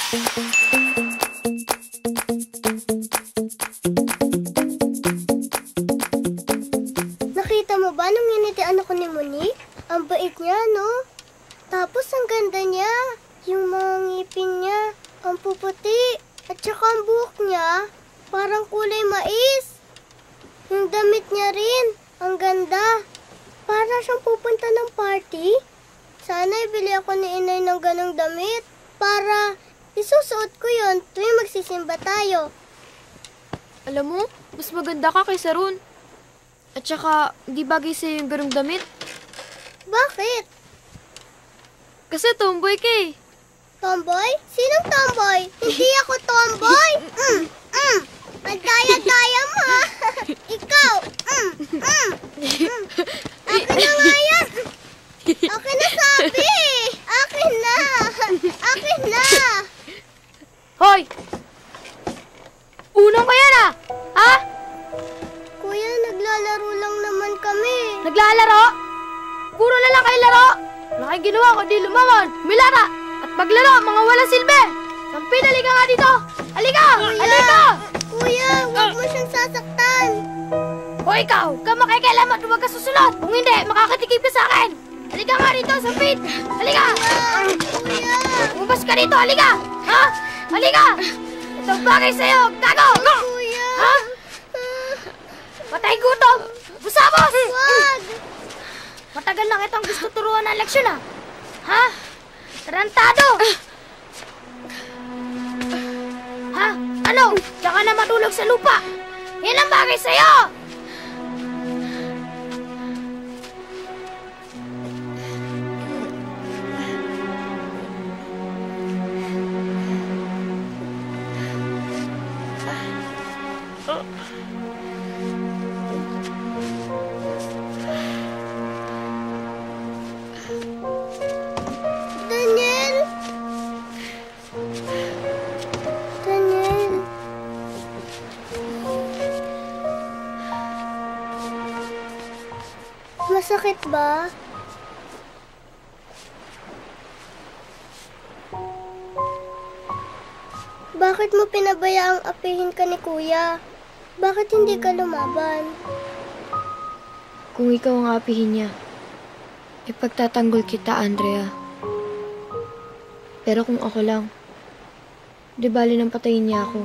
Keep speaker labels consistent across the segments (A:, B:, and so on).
A: Nakita mo ba nung initian ako ni Monique? Ang bait niya, no? Tapos ang ganda niya. Yung mga ngipin niya, ang puputi. At saka ang buhok niya, parang kulay mais. Yung damit niya rin, ang ganda. Para siyang pupunta ng party. Sana ibili ako ni inay ng ganong damit. Para isusuot ko yon tuwing magsisimba tayo.
B: Alam mo, mas maganda ka kaysa Ron. At saka, hindi bagay sa'yo yung ganong damit.
A: Bakit?
B: Kasi tomboy ka eh.
A: Tomboy? Sinong tomboy? Hindi ako tomboy! Ang daya-daya mo! Ikaw! Akin na nga yan! Akin na sabi! Akin na! Akin na!
B: Hoy! Unang ka yan ah! Ha?
A: Kuya, naglalaro lang naman kami.
B: Naglalaro? Puro na lang kayo laro! Wala kayong ginawa kundi lumawan, milara, at maglaro, mga walang silbi! Sampin, halika nga dito! Halika!
A: Kuya!
B: Halika!
A: Kuya, huwag mo siyang sasaktan!
B: O ikaw, huwag ka makikialam at huwag ka susunod! Kung hindi, makakatikip ka sa akin! Halika nga dito, Sampin! Halika!
A: Kuya!
B: Umabas ka dito, halika! Ha? Halika! Itong bagay sa'yo, gago!
A: Kuya!
B: Ha? Patay gutom! Busabos!
A: Wag!
B: Matagal na kitang gusto turuan ng leksyon, ha? Ha? Tarantado! Ha? Ano? Diyan ka na matulog sa lupa! Yan ang bagay sa'yo!
A: Daniel! Daniel! Masakit ba? Bakit mo pinabayaang apihin ka ni Kuya? Bakit hindi ka lumaban?
B: Kung ikaw ang apihin niya, ipagtatanggol kita, Andrea. Pero kung ako lang, di bali nang patayin niya ako.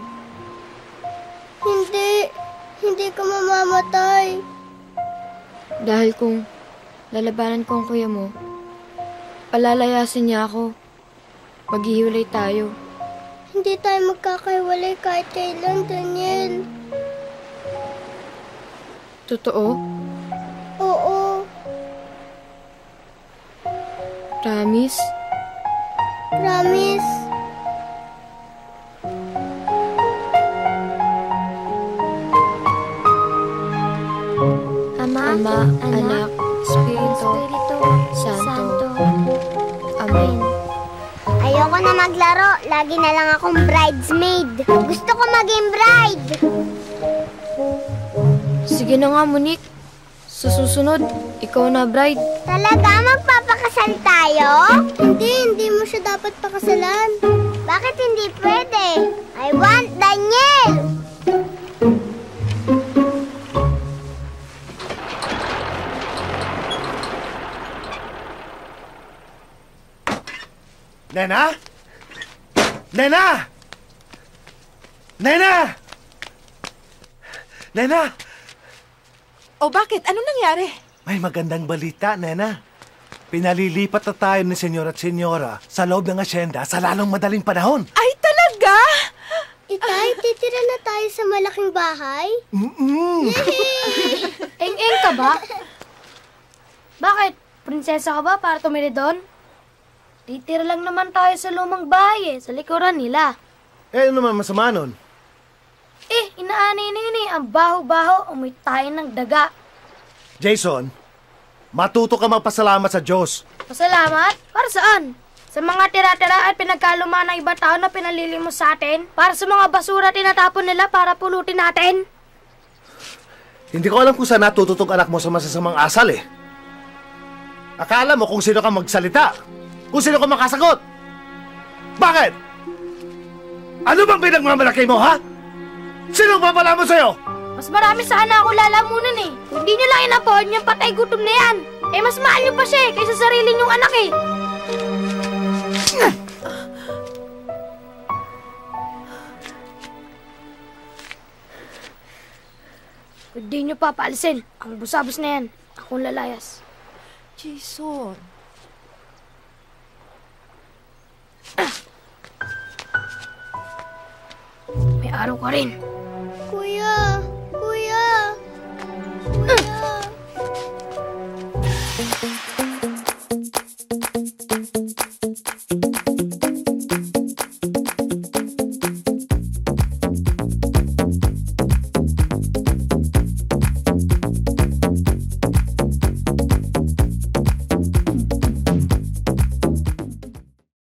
A: Hindi ka mamamatay.
B: Dahil kung lalabanan ko ang kuya mo, palalayasin niya ako. Maghihiwalay tayo.
A: Hindi tayo magkakahiwalay kahit kailan, Daniel.
B: Totoo?
A: Oo,
B: Promise?
A: promise.
B: Ama, Anak, Espiritu Santo. Amen.
A: Ayoko na maglaro. Lagi na lang akong bridesmaid. Gusto ko maging bride.
B: Sige na nga, Monique. Sa susunod, ikaw na bride.
A: Talaga magpapakasal tayo? Hindi mo siya dapat pakasalan. Bakit hindi pwede? I want Daniel!
C: Nena? Nena! Nena! Nena!
D: O bakit? Anong nangyari?
C: May magandang balita, Nena. Pinalilipat na tayo ni Senyor at Senyora sa loob ng asyenda sa lalong madaling panahon.
D: Ay, talaga?
A: Itay, titira na tayo sa malaking bahay?
B: Eng-eng ka ba? Bakit? Prinsesa ka ba para tumili doon? Titira lang naman tayo sa lumang bahay sa likuran nila.
C: Eh, ano naman masama nun?
B: Inaanay na yun ang baho-baho, amoy tayo ng daga.
C: Jason, matuto ka magpasalamat sa Diyos.
B: Pasalamat? Para saan? Sa mga tira-tira at pinagkaluma ng iba tao na pinalilimos sa atin? Para sa mga basura tinatapon nila para pulutin natin?
C: Hindi ko alam kung saan natututog anak mo sa masasamang asal eh. Akala mo kung sino ka magsalita. Kung sino ka makasagot. Bakit? Ano bang pinagmamalaki mo, ha? Sino papala mo sa'yo?
B: Mas marami sana ako lalamunan eh. Kung di nyo lang inapohan yung patay gutom na yan. Eh mas mahal nyo pa siya eh, kaysa sarili nyong anak eh. Kung di nyo papaalisin, ang busabos na yan, akong lalayas.
D: Jason.
B: May araw ka rin.